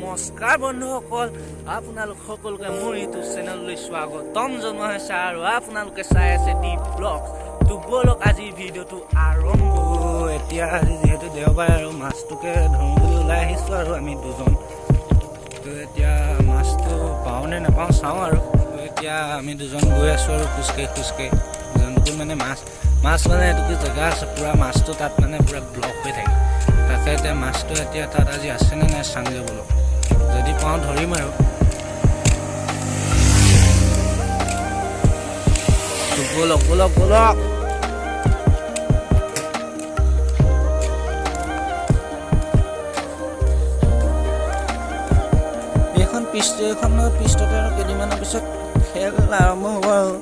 নমস্কাৰ বন্ধুসকল, আপোনালোক সকলোকে মোৰ ইউটিউব চেনেললৈ স্বাগতম জনোৱা হৈছে আৰু আপোনালোকে চাই আছে ডি ব্লগ। তো বলক আজি ভিডিঅ'টো আৰম্ভ। এতিয়া যিহেতু দেওবাৰ আৰু মাছটোকে ধৰোঁ বুলি ওলাই আহিছোঁ আৰু আমি দুজন। তো এতিয়া মাছটো পাওঁ নে নাপাওঁ চাওঁ আৰু। তো এতিয়া আমি দুজন গৈ আছোঁ আৰু খোজকাঢ়ি যোনটো মানে মাছ মানে এইটো জেগা আছে পূৰা মাছটো তাত মানে পূৰা ব্লক হৈ থাকে। তাকে এতিয়া মাছটো এতিয়া তাত আজি আছেনে নাই চাংগে বোলো, যদি পাওঁ ধৰিম আৰু। বলক এইখন পিষ্টতে আৰু কেইদিনমানৰ পিছত খেল আৰম্ভ হ'ব আৰু।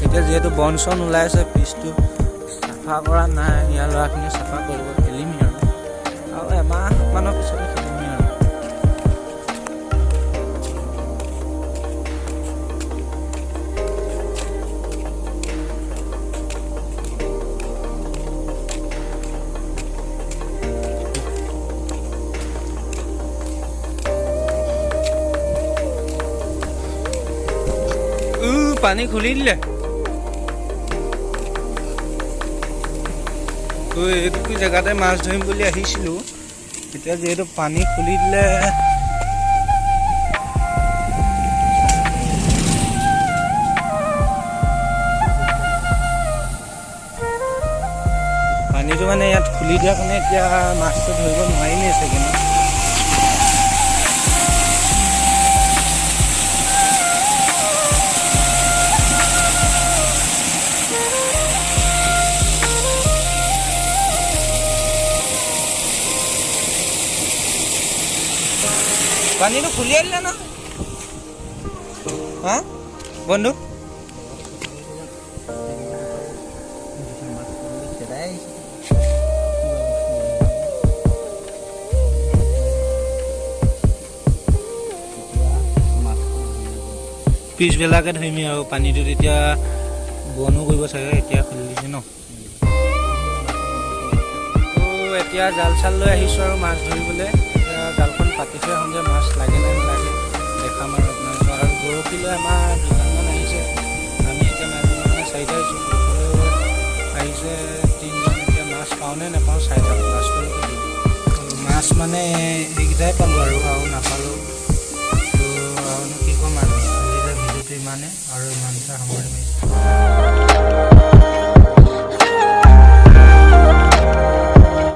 এতিয়া যিহেতু বন চন ওলাইছে, পিচটো চাফা কৰা নাই, ইয়াৰ ল'ৰাখিনি চাফা কৰিব, খেলিমেই আৰু এমাহমানৰ পিছতে খেলিমেই আৰু। পানী খুলি দিলে। তো এইটো জেগাতে মাছ ধৰিম বুলি আহিছিলোঁ, এতিয়া যিহেতু পানী খুলি দিলে পানীটো মানে ইয়াত খুলি দিয়াৰ কাৰণে এতিয়া মাছটো ধৰিব নোৱাৰিমেই চাগে। পানীটো খুলিয়াই দিলে না হা বন্ধু? পিছবেলাকে ধৰিমি আৰু পানীটো তেতিয়া বনো কৰিব চাগে, এতিয়া খুলি দিছে ন। এতিয়া জাল চাল লৈ আহিছোঁ আৰু মাছ ধৰিবলৈ। এতিয়া জালখন পাতিছে, সন্ধিয়া মাছ লাগে নে নালাগে দেখাম আৰু আপোনালোকক। আৰু বৰশী লৈ আমাৰ দুজনমান আহিছে, আমি এতিয়া মানে চাৰিটা আহিছোঁ, আহিছে তিনিজন। এতিয়া মাছ পাওঁ নে নাপাওঁ চাই থাকোঁ, লাষ্টলৈকে দি মাছ মানে এইকেইটাই পালোঁ আৰু নাপালোঁ। তো আৰুনো কি ক'ম আৰু, ভিডিঅ'টো ইমানে আৰু ইমানতে সামৰি মাৰিছোঁ।